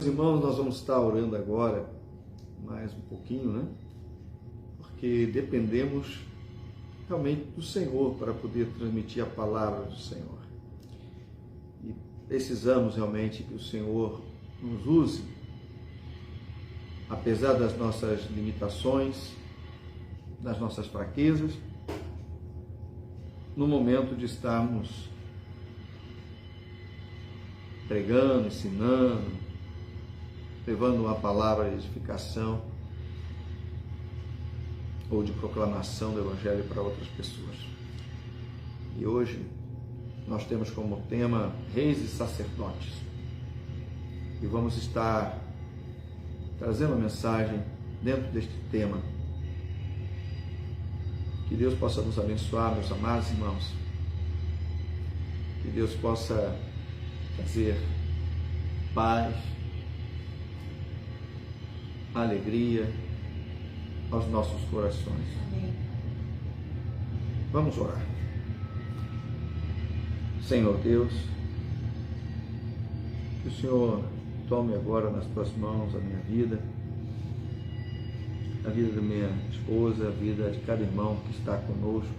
Irmãos, nós vamos estar orando agora mais um pouquinho, né? Porque dependemos realmente do Senhor para poder transmitir a palavra do Senhor. E precisamos realmente que o Senhor nos use, apesar das nossas limitações, das nossas fraquezas, no momento de estarmos pregando, ensinando, levando uma palavra de edificação ou de proclamação do Evangelho para outras pessoas. E hoje nós temos como tema Reis e Sacerdotes. E vamos estar trazendo uma mensagem dentro deste tema. Que Deus possa nos abençoar, meus amados irmãos. Que Deus possa trazer paz, alegria aos nossos corações. Amém. Vamos orar. Senhor Deus, que o Senhor tome agora nas tuas mãos a minha vida, a vida da minha esposa, a vida de cada irmão que está conosco.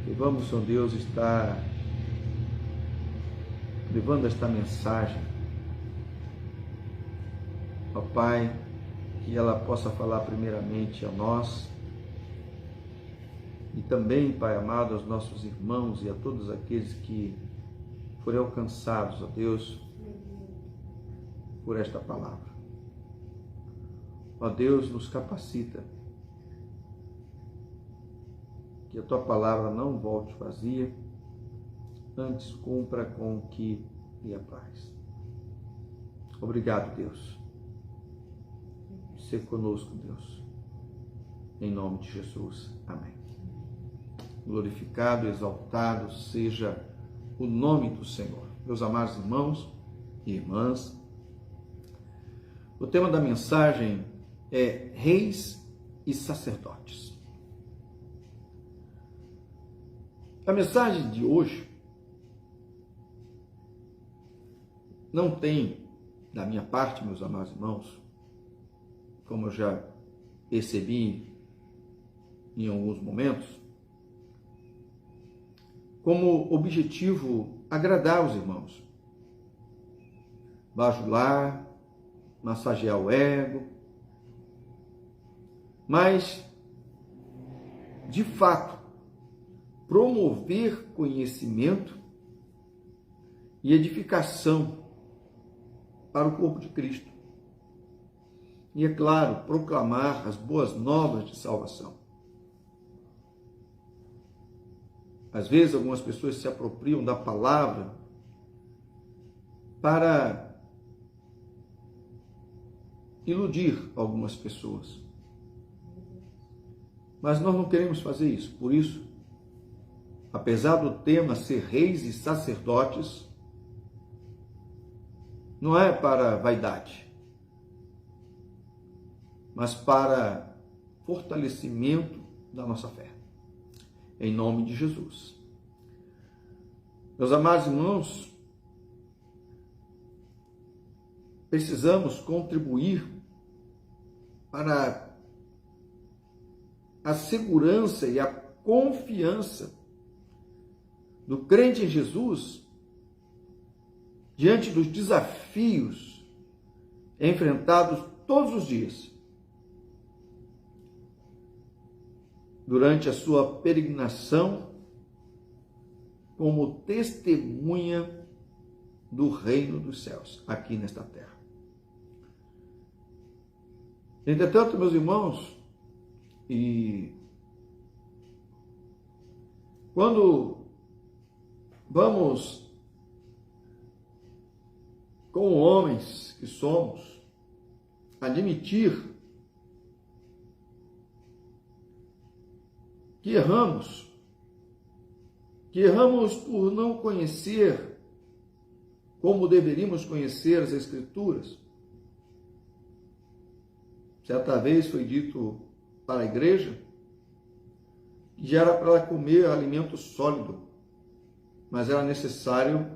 E vamos, Senhor Deus, estar levando esta mensagem, ó Pai, que ela possa falar primeiramente a nós e também, Pai amado, aos nossos irmãos e a todos aqueles que forem alcançados, ó Deus, por esta palavra. Ó Deus, nos capacita, que a Tua palavra não volte vazia, antes cumpra com o que lhe apraz. Obrigado, Deus. Ser conosco, Deus. Em nome de Jesus. Amém. Glorificado, exaltado seja o nome do Senhor. Meus amados irmãos e irmãs, o tema da mensagem é Reis e Sacerdotes. A mensagem de hoje não tem, da minha parte, meus amados irmãos, como eu já percebi em alguns momentos, como objetivo agradar os irmãos, bajular, massagear o ego, mas, de fato, promover conhecimento e edificação para o corpo de Cristo. E, é claro, proclamar as boas novas de salvação. Às vezes, algumas pessoas se apropriam da palavra para iludir algumas pessoas. Mas nós não queremos fazer isso. Por isso, apesar do tema ser reis e sacerdotes, não é para vaidade, mas para fortalecimento da nossa fé. Em nome de Jesus. Meus amados irmãos, precisamos contribuir para a segurança e a confiança do crente em Jesus diante dos desafios enfrentados todos os dias durante a sua peregrinação como testemunha do reino dos céus aqui nesta terra. Entretanto, meus irmãos, e quando vamos, como homens que somos, admitir que erramos por não conhecer como deveríamos conhecer as Escrituras. Certa vez foi dito para a igreja que já era para ela comer alimento sólido, mas era necessário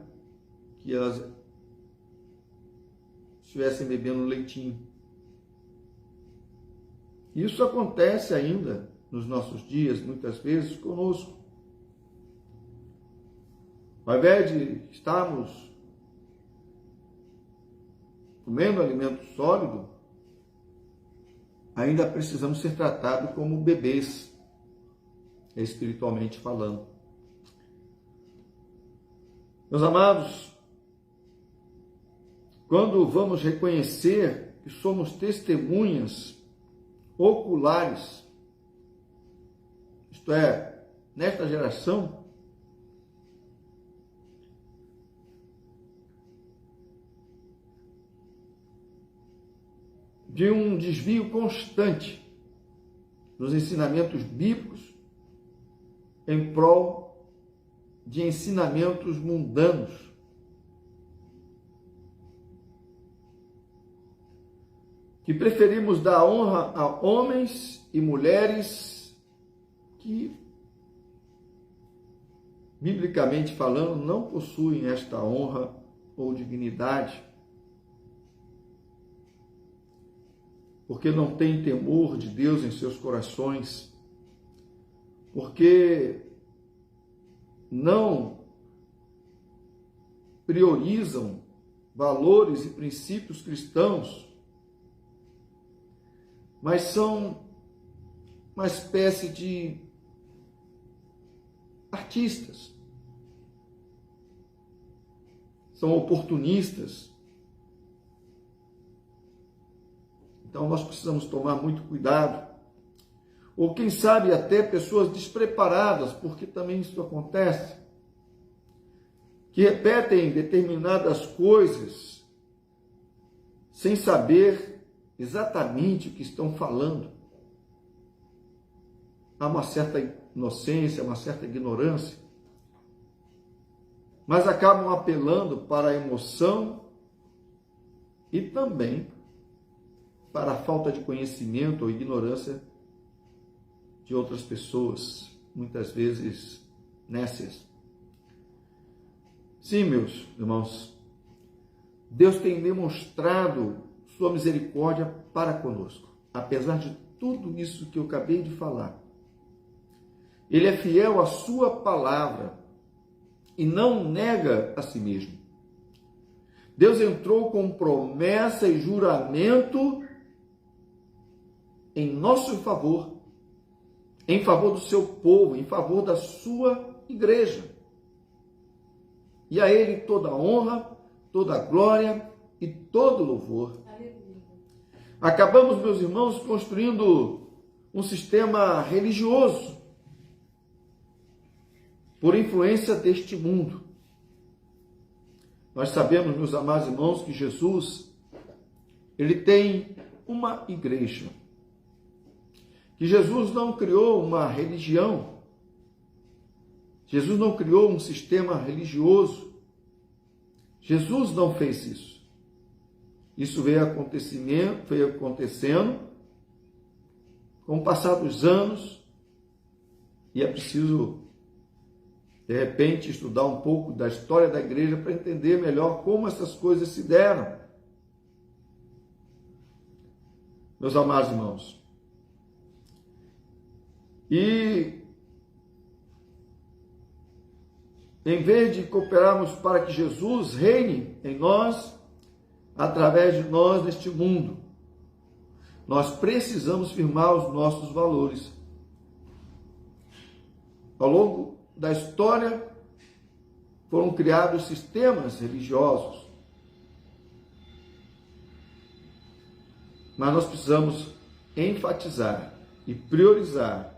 que elas estivessem bebendo leitinho. Isso acontece ainda nos nossos dias, muitas vezes, conosco. Ao invés de estarmos comendo alimento sólido, ainda precisamos ser tratados como bebês, espiritualmente falando. Meus amados, quando vamos reconhecer que somos testemunhas oculares, isto é, nesta geração, de um desvio constante dos ensinamentos bíblicos em prol de ensinamentos mundanos. Que preferimos dar honra a homens e mulheres que, biblicamente falando, não possuem esta honra ou dignidade, porque não têm temor de Deus em seus corações, porque não priorizam valores e princípios cristãos, mas são uma espécie de artistas, são oportunistas. Então nós precisamos tomar muito cuidado. Ou quem sabe até pessoas despreparadas, porque também isso acontece, que repetem determinadas coisas sem saber exatamente o que estão falando. Há uma certa inocência, uma certa ignorância, mas acabam apelando para a emoção e também para a falta de conhecimento ou ignorância de outras pessoas, muitas vezes nécias. Sim, meus irmãos, Deus tem demonstrado sua misericórdia para conosco, apesar de tudo isso que eu acabei de falar. Ele é fiel à sua palavra e não nega a si mesmo. Deus entrou com promessa e juramento em nosso favor, em favor do seu povo, em favor da sua igreja. E a Ele toda honra, toda glória e todo louvor. Aleluia. Acabamos, meus irmãos, construindo um sistema religioso por influência deste mundo. Nós sabemos, meus amados irmãos, que Jesus, Ele tem uma igreja. Que Jesus não criou uma religião, Jesus não criou um sistema religioso, Jesus não fez isso. Isso veio acontecendo com o passar dos anos e é preciso, de repente, estudar um pouco da história da igreja para entender melhor como essas coisas se deram. Meus amados irmãos, e em vez de cooperarmos para que Jesus reine em nós, através de nós neste mundo, nós precisamos firmar os nossos valores. Ao longo da história, foram criados sistemas religiosos, mas nós precisamos enfatizar e priorizar,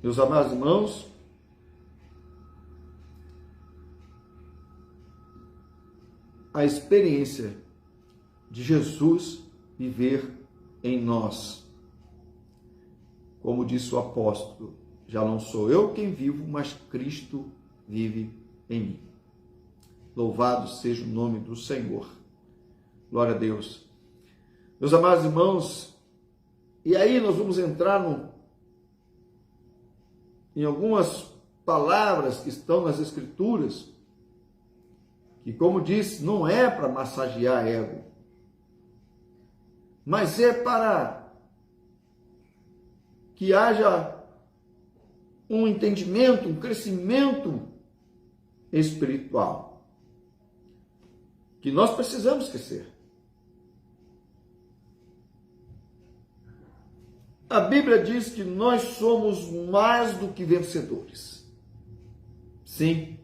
meus amados irmãos, a experiência de Jesus viver em nós. Como disse o apóstolo, já não sou eu quem vivo, mas Cristo vive em mim. Louvado seja o nome do Senhor. Glória a Deus. Meus amados irmãos, e aí nós vamos entrar em algumas palavras que estão nas Escrituras, que, como disse, não é para massagear ego, mas é para que haja um entendimento, um crescimento espiritual, que nós precisamos crescer. A Bíblia diz que nós somos mais do que vencedores. Sim,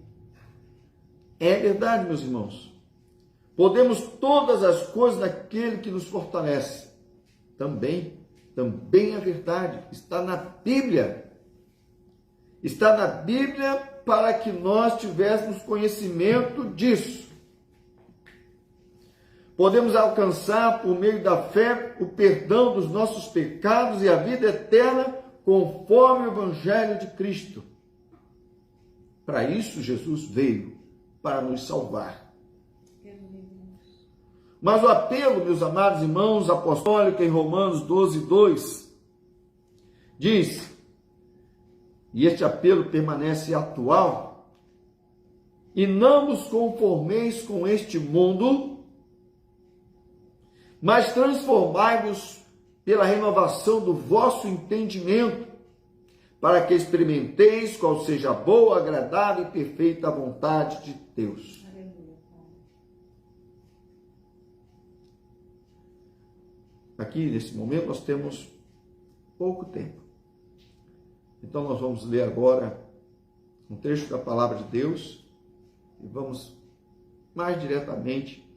é verdade, meus irmãos. Podemos todas as coisas naquele que nos fortalece. Também é verdade. Está na Bíblia. Está na Bíblia para que nós tivéssemos conhecimento disso. Podemos alcançar, por meio da fé, o perdão dos nossos pecados e a vida eterna, conforme o Evangelho de Cristo. Para isso, Jesus veio, para nos salvar. Mas o apelo, meus amados irmãos, apostólico em Romanos 12:2, diz, e este apelo permanece atual, e não vos conformeis com este mundo, mas transformai-vos pela renovação do vosso entendimento, para que experimenteis qual seja a boa, agradável e perfeita vontade de Deus. Aqui, nesse momento, nós temos pouco tempo. Então, nós vamos ler agora um trecho da Palavra de Deus e vamos mais diretamente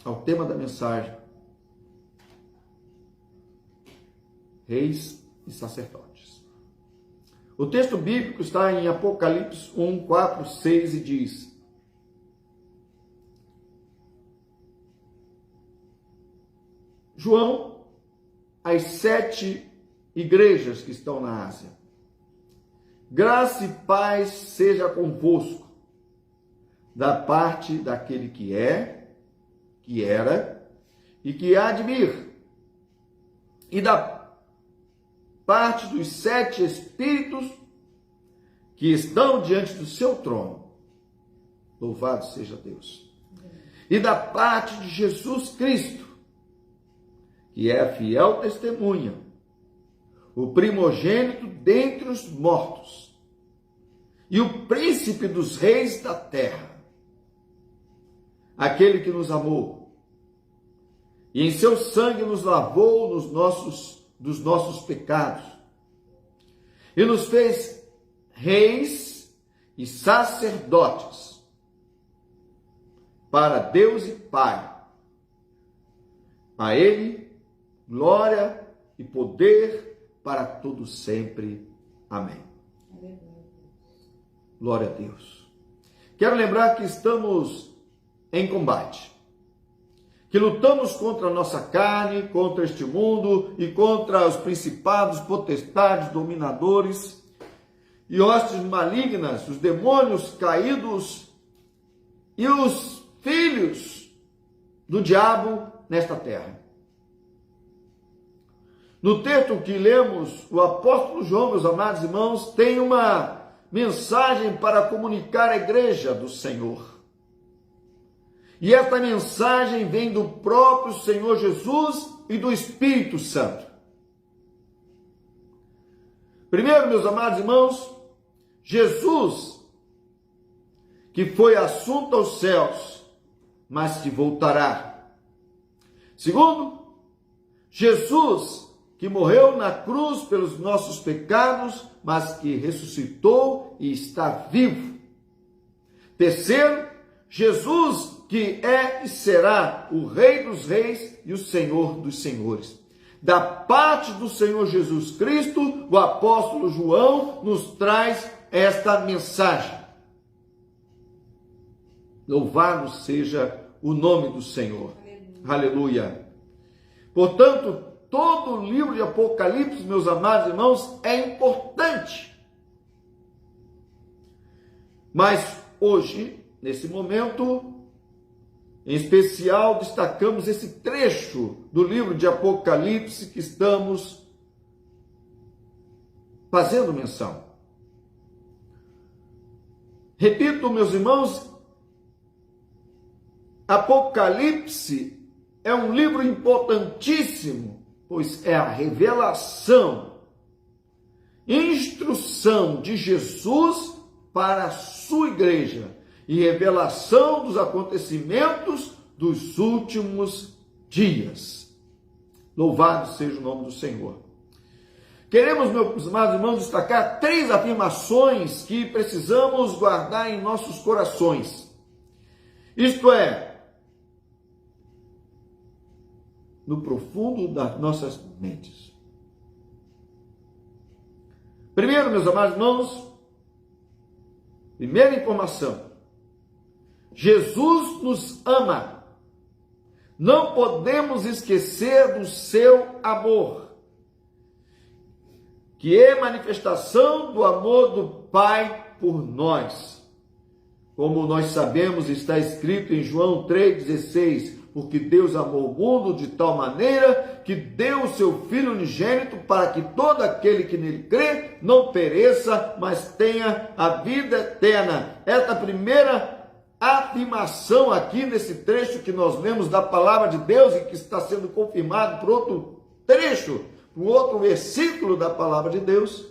ao tema da mensagem: reis e sacerdotes. O texto bíblico está em Apocalipse 1, 4, 6 e diz: João, as 7 igrejas que estão na Ásia, graça e paz seja convosco, da parte daquele que é, que era e que há de vir, e da parte dos 7 Espíritos que estão diante do seu trono. Louvado seja Deus. E da parte de Jesus Cristo, que é a fiel testemunha, o primogênito dentre os mortos, e o príncipe dos reis da terra, aquele que nos amou, e em seu sangue nos lavou dos nossos pecados, e nos fez reis e sacerdotes para Deus e Pai. A Ele glória e poder para todo sempre. Amém. Glória a Deus. Quero lembrar que estamos em combate, que lutamos contra a nossa carne, contra este mundo e contra os principados, potestades, dominadores e hostes malignas, os demônios caídos e os filhos do diabo nesta terra. No texto que lemos, o apóstolo João, meus amados irmãos, tem uma mensagem para comunicar à igreja do Senhor. E esta mensagem vem do próprio Senhor Jesus e do Espírito Santo. Primeiro, meus amados irmãos, Jesus, que foi assunto aos céus, mas que voltará. Segundo, Jesus, que morreu na cruz pelos nossos pecados, mas que ressuscitou e está vivo. Terceiro, Jesus, que é e será o Rei dos Reis e o Senhor dos Senhores. Da parte do Senhor Jesus Cristo, o apóstolo João nos traz esta mensagem. Louvado seja o nome do Senhor. Aleluia. Portanto, todo o livro de Apocalipse, meus amados irmãos, é importante. Mas hoje, nesse momento, em especial, destacamos esse trecho do livro de Apocalipse que estamos fazendo menção. Repito, meus irmãos, Apocalipse é um livro importantíssimo, pois é a revelação, instrução de Jesus para a sua igreja e revelação dos acontecimentos dos últimos dias. Louvado seja o nome do Senhor. Queremos, meus amados irmãos, destacar 3 afirmações que precisamos guardar em nossos corações. Isto é, no profundo das nossas mentes. Primeiro, meus amados irmãos, primeira informação: Jesus nos ama. Não podemos esquecer do seu amor, que é manifestação do amor do Pai por nós. Como nós sabemos, está escrito em João 3,16, porque Deus amou o mundo de tal maneira que deu o seu Filho unigênito para que todo aquele que nele crê não pereça, mas tenha a vida eterna. Esta primeira afirmação aqui nesse trecho que nós lemos da palavra de Deus e que está sendo confirmado por outro trecho, por outro versículo da palavra de Deus,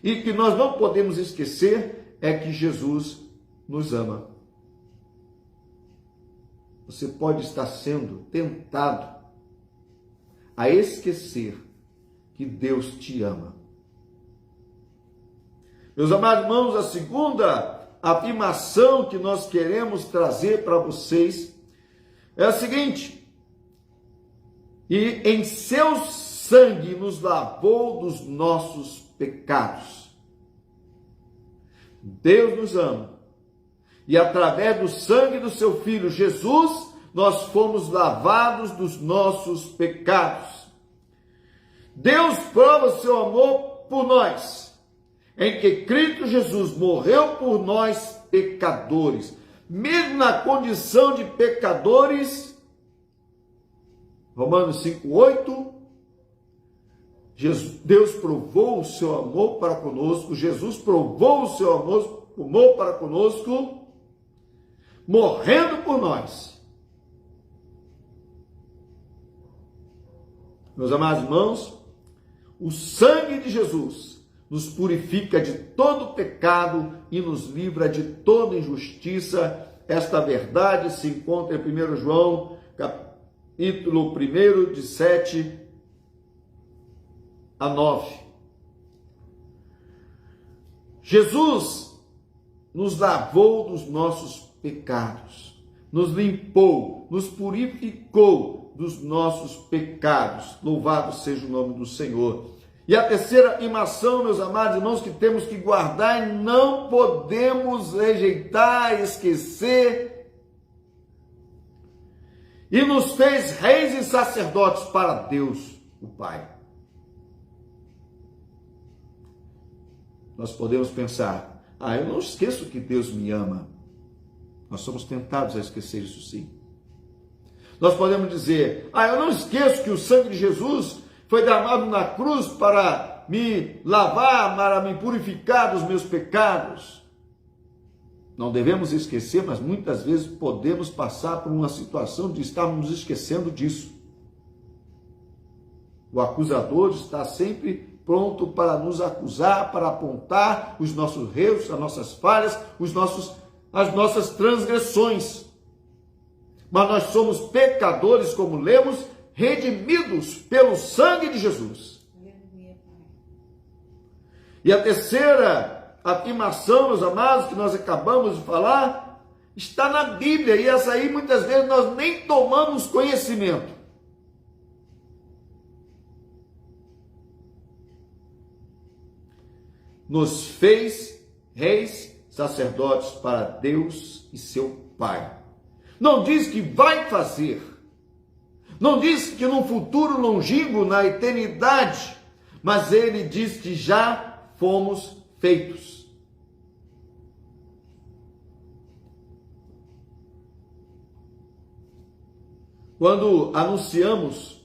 e que nós não podemos esquecer, é que Jesus nos ama. Você pode estar sendo tentado a esquecer que Deus te ama. Meus amados irmãos, a segunda afirmação que nós queremos trazer para vocês é a seguinte: e em seu sangue nos lavou dos nossos pecados. Deus nos ama. E através do sangue do seu Filho Jesus, nós fomos lavados dos nossos pecados. Deus prova o seu amor por nós, em que Cristo Jesus morreu por nós pecadores. Mesmo na condição de pecadores, Romanos 5,8, Deus provou o seu amor para conosco, Jesus provou o seu amor para conosco, morrendo por nós. Meus amados irmãos, o sangue de Jesus nos purifica de todo pecado e nos livra de toda injustiça. Esta verdade se encontra em 1 João, capítulo 1, de 7 a 9. Jesus nos lavou dos nossos pecados, nos limpou, nos purificou dos nossos pecados. Louvado seja o nome do Senhor. E a terceira afirmação, meus amados irmãos, que temos que guardar e não podemos rejeitar, esquecer: e nos fez reis e sacerdotes para Deus, o Pai. Nós podemos pensar: eu não esqueço que Deus me ama. Nós somos tentados a esquecer isso sim. Nós podemos dizer: eu não esqueço que o sangue de Jesus foi derramado na cruz para me lavar, para me purificar dos meus pecados. Não devemos esquecer, mas muitas vezes podemos passar por uma situação de estarmos esquecendo disso. O acusador está sempre pronto para nos acusar, para apontar os nossos erros, as nossas falhas, as nossas transgressões. Mas nós somos pecadores, como lemos, redimidos pelo sangue de Jesus. E a terceira afirmação, meus amados, que nós acabamos de falar, está na Bíblia, e essa aí muitas vezes nós nem tomamos conhecimento. Nos fez reis, sacerdotes para Deus e seu Pai. Não diz que vai fazer. Não diz que num futuro longínquo, na eternidade, mas ele diz que já fomos feitos. Quando anunciamos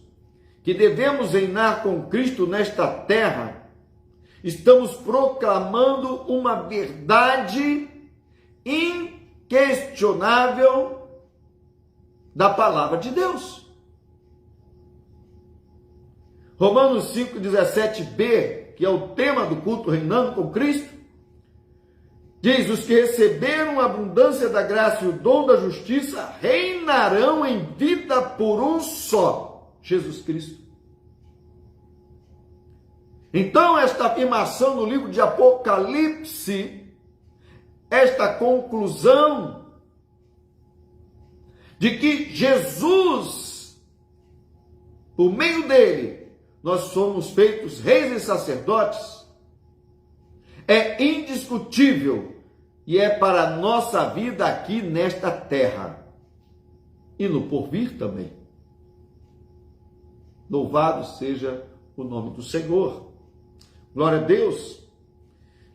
que devemos reinar com Cristo nesta terra, estamos proclamando uma verdade inquestionável da palavra de Deus. Romanos 5,17b, que é o tema do culto Reinando com Cristo, diz: os que receberam a abundância da graça e o dom da justiça reinarão em vida por um só, Jesus Cristo. Então, esta afirmação no livro de Apocalipse, esta conclusão de que Jesus, por meio dele, nós somos feitos reis e sacerdotes, é indiscutível e é para a nossa vida aqui nesta terra e no porvir também. Louvado seja o nome do Senhor. Glória a Deus.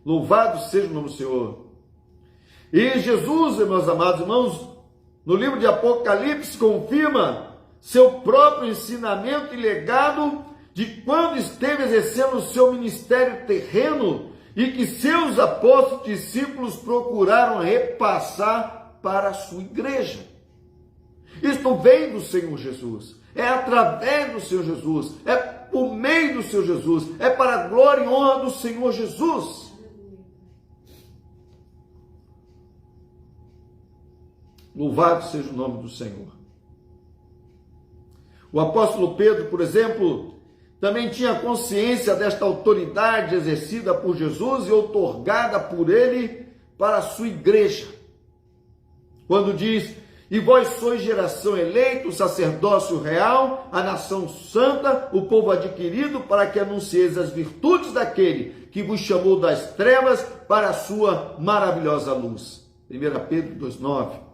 Louvado seja o nome do Senhor. E Jesus, meus amados irmãos, no livro de Apocalipse, confirma seu próprio ensinamento e legado de quando esteve exercendo o seu ministério terreno e que seus apóstolos e discípulos procuraram repassar para a sua igreja. Isto vem do Senhor Jesus, é através do Senhor Jesus, é por meio do Senhor Jesus, é para a glória e honra do Senhor Jesus. Louvado seja o nome do Senhor. O apóstolo Pedro, por exemplo, também tinha consciência desta autoridade exercida por Jesus e outorgada por ele para a sua igreja. Quando diz: e vós sois geração eleita, o sacerdócio real, a nação santa, o povo adquirido, para que anuncieis as virtudes daquele que vos chamou das trevas para a sua maravilhosa luz. 1 Pedro 2,9.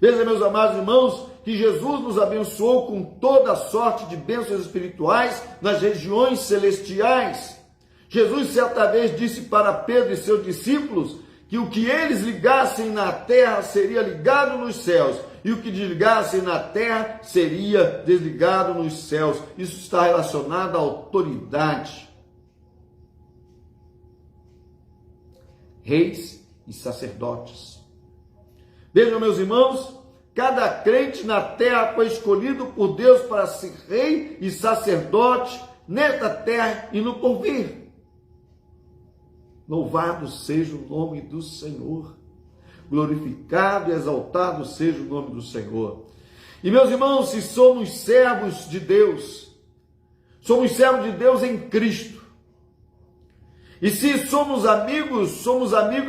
Veja, meus amados irmãos, que Jesus nos abençoou com toda sorte de bênçãos espirituais nas regiões celestiais. Jesus certa vez disse para Pedro e seus discípulos que o que eles ligassem na terra seria ligado nos céus, e o que desligassem na terra seria desligado nos céus. Isso está relacionado à autoridade. Reis e sacerdotes. Vejam, meus irmãos, cada crente na terra foi escolhido por Deus para ser rei e sacerdote nesta terra e no porvir. Louvado seja o nome do Senhor. Glorificado e exaltado seja o nome do Senhor. E, meus irmãos, se somos servos de Deus, somos servos de Deus em Cristo. E se somos amigos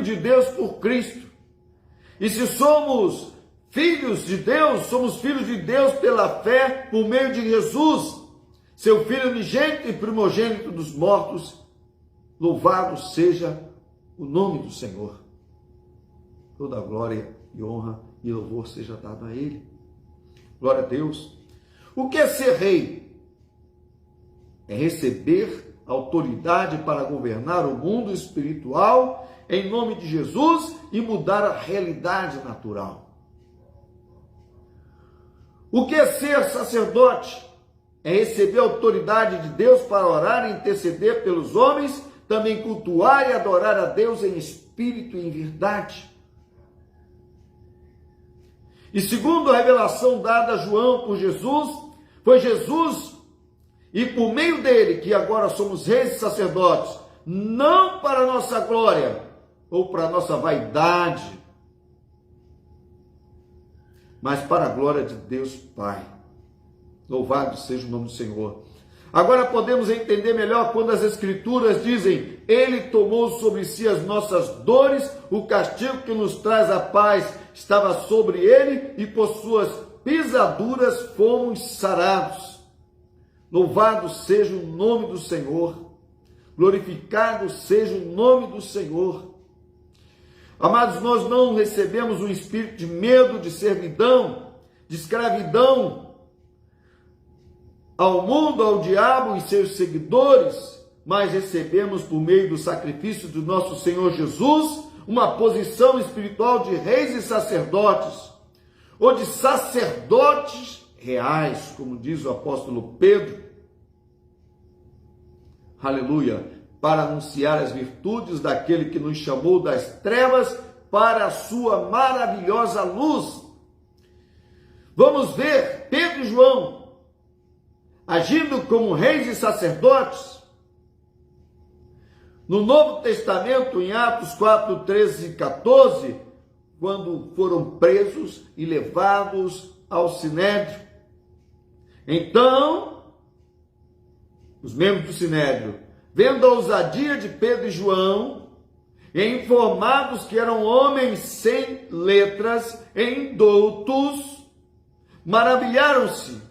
de Deus por Cristo. E se somos filhos de Deus, somos filhos de Deus pela fé por meio de Jesus, seu Filho unigênito e primogênito dos mortos. Louvado seja o nome do Senhor. Toda glória e honra e louvor seja dado a Ele. Glória a Deus. O que é ser rei? É receber autoridade para governar o mundo espiritual em nome de Jesus e mudar a realidade natural. O que é ser sacerdote? É receber a autoridade de Deus para orar e interceder pelos homens, também cultuar e adorar a Deus em espírito e em verdade. E segundo a revelação dada a João por Jesus, foi Jesus e por meio dele que agora somos reis e sacerdotes, não para a nossa glória ou para a nossa vaidade, mas para a glória de Deus Pai. Louvado seja o nome do Senhor. Agora podemos entender melhor quando as Escrituras dizem: Ele tomou sobre si as nossas dores, o castigo que nos traz a paz estava sobre ele, e por suas pisaduras fomos sarados. Louvado seja o nome do Senhor. Glorificado seja o nome do Senhor. Amados, nós não recebemos um espírito de medo, de servidão, de escravidão ao mundo, ao diabo e seus seguidores, mas recebemos por meio do sacrifício do nosso Senhor Jesus uma posição espiritual de reis e sacerdotes, ou de sacerdotes reais, como diz o apóstolo Pedro. Aleluia! Para anunciar as virtudes daquele que nos chamou das trevas para a sua maravilhosa luz. Vamos ver Pedro e João agindo como reis e sacerdotes. No Novo Testamento, em Atos 4, 13 e 14, quando foram presos e levados ao Sinédrio. Então, os membros do Sinédrio, vendo a ousadia de Pedro e João, e informados que eram homens sem letras, indoutos, maravilharam-se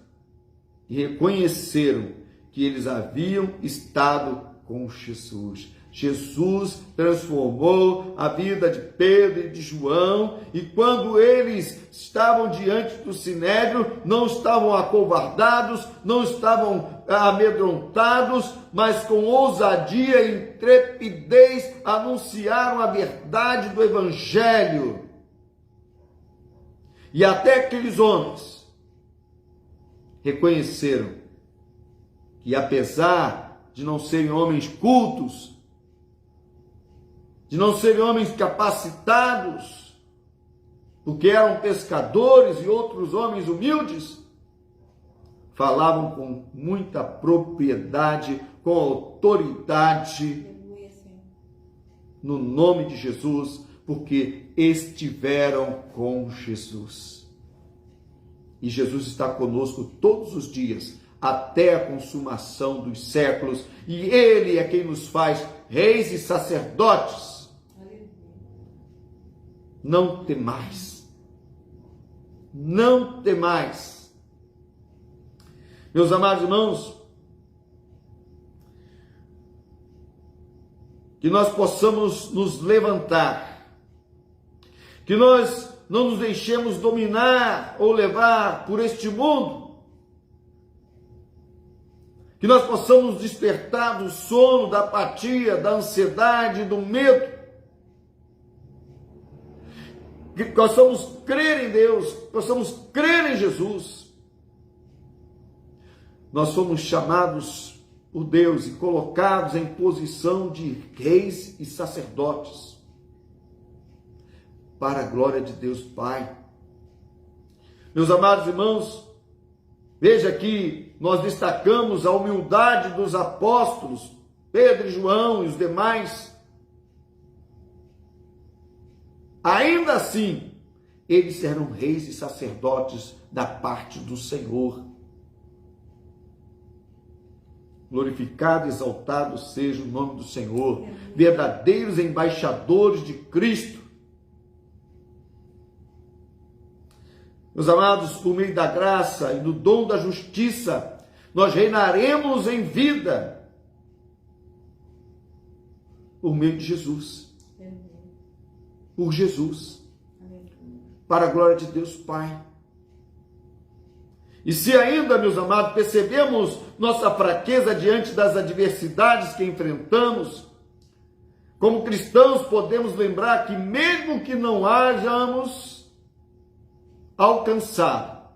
e reconheceram que eles haviam estado com Jesus. Jesus transformou a vida de Pedro e de João, e quando eles estavam diante do Sinédrio, não estavam acovardados, não estavam amedrontados, mas com ousadia e intrepidez anunciaram a verdade do Evangelho. E até aqueles homens reconheceram que, apesar de não serem homens cultos, de não serem homens capacitados, porque eram pescadores e outros homens humildes, falavam com muita propriedade, com autoridade, no nome de Jesus, porque estiveram com Jesus. E Jesus está conosco todos os dias, até a consumação dos séculos, e Ele é quem nos faz reis e sacerdotes. Não temais. Não temais. Meus amados irmãos, que nós possamos nos levantar, que nós não nos deixemos dominar ou levar por este mundo, que nós possamos despertar do sono, da apatia, da ansiedade, do medo, que possamos crer em Deus, possamos crer em Jesus. Nós somos chamados por Deus e colocados em posição de reis e sacerdotes, para a glória de Deus Pai. Meus amados irmãos, veja que nós destacamos a humildade dos apóstolos, Pedro e João e os demais. Ainda assim, eles eram reis e sacerdotes da parte do Senhor. Glorificado e exaltado seja o nome do Senhor, verdadeiros embaixadores de Cristo. Meus amados, por meio da graça e do dom da justiça, nós reinaremos em vida por meio de Jesus. Por Jesus, para a glória de Deus Pai. E se ainda, meus amados, percebemos nossa fraqueza diante das adversidades que enfrentamos, como cristãos podemos lembrar que mesmo que não hajamos alcançado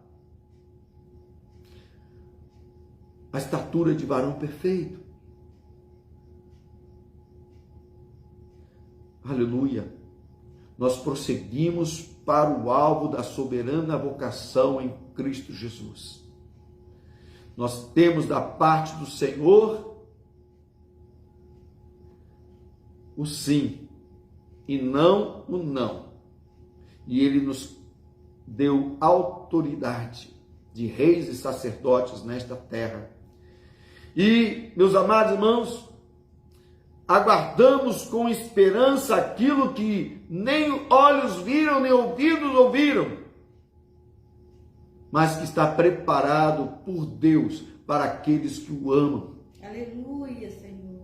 a estatura de varão perfeito, aleluia, nós prosseguimos para o alvo da soberana vocação em Cristo Jesus. Nós temos da parte do Senhor o sim e não o não. E Ele nos deu autoridade de reis e sacerdotes nesta terra. E, meus amados irmãos, aguardamos com esperança aquilo que nem olhos viram, nem ouvidos ouviram, mas que está preparado por Deus para aqueles que o amam. Aleluia, Senhor.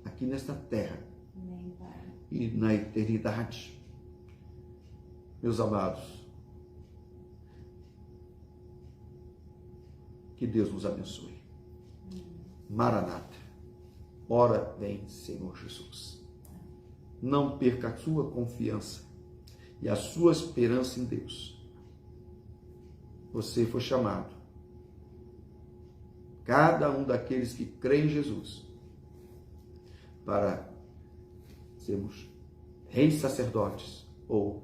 Aqui nesta terra. Amém, Pai. E na eternidade. Meus amados, que Deus nos abençoe. Maranata. Ora vem, Senhor Jesus. Não perca a sua confiança e a sua esperança em Deus. Você foi chamado, cada um daqueles que crê em Jesus, para sermos reis sacerdotes ou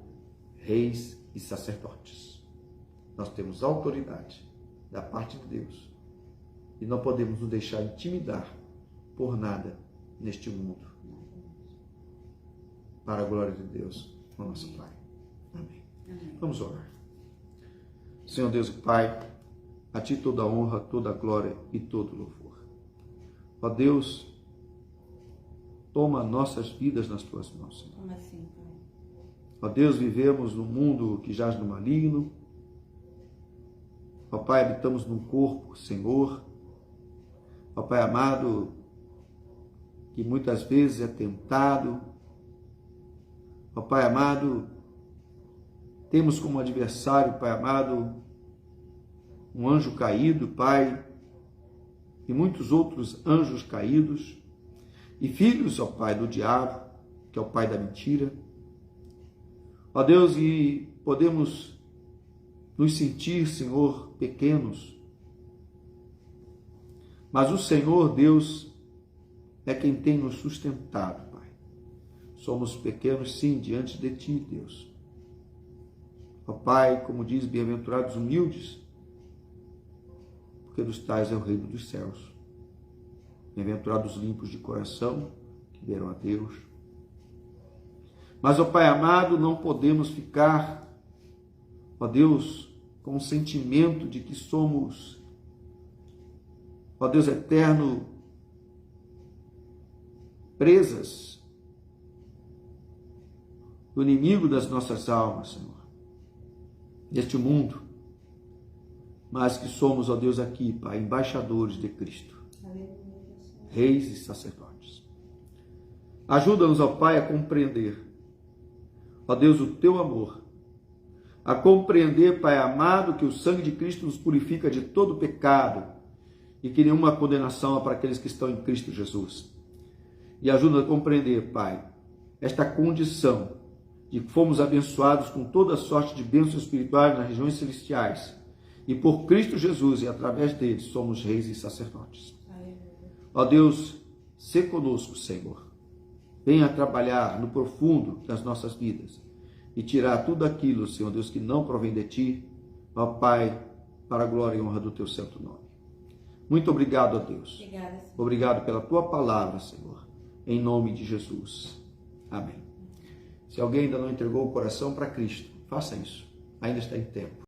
reis e sacerdotes. Nós temos autoridade da parte de Deus E não podemos nos deixar intimidar por nada neste mundo. Para a glória de Deus, o nosso Pai. Amém. Vamos orar. Senhor Deus e Pai, a Ti toda a honra, toda a glória e todo o louvor. Ó Deus, toma nossas vidas nas Tuas mãos, Senhor. Como assim, Pai? Ó Deus, vivemos num mundo que jaz no maligno. Ó Pai, habitamos num corpo, Senhor. Ó Pai amado, que muitas vezes é tentado. Ó Pai amado, temos como adversário, Pai amado, um anjo caído, Pai, e muitos outros anjos caídos, e filhos, ó Pai, do diabo, que é o pai da mentira. Ó Deus, e podemos nos sentir, Senhor, pequenos, mas o Senhor, Deus, é quem tem nos sustentado, Pai. Somos pequenos, sim, diante de Ti, Deus. Ó Pai, como diz, bem-aventurados humildes, porque dos tais é o reino dos céus. Bem-aventurados limpos de coração, que verão a Deus. Mas, ó Pai amado, não podemos ficar, ó Deus, com o sentimento de que somos, ó Deus eterno, presas do inimigo das nossas almas, Senhor, neste mundo, mas que somos, ó Deus, aqui, Pai, embaixadores de Cristo, reis e sacerdotes. Ajuda-nos, ó Pai, a compreender, ó Deus, o Teu amor, a compreender, Pai amado, que o sangue de Cristo nos purifica de todo pecado e que nenhuma condenação há para aqueles que estão em Cristo Jesus. E ajuda a compreender, Pai, esta condição de que fomos abençoados com toda sorte de bênçãos espirituais nas regiões celestiais. E por Cristo Jesus e através dele somos reis e sacerdotes. Ó Deus, sê conosco, Senhor. Venha trabalhar no profundo das nossas vidas e tirar tudo aquilo, Senhor Deus, que não provém de Ti, ó Pai, para a glória e honra do Teu santo nome. Muito obrigado, ó Deus. Obrigada, Senhor. Obrigado pela Tua palavra, Senhor. Em nome de Jesus. Amém. Se alguém ainda não entregou o coração para Cristo, faça isso. Ainda está em tempo.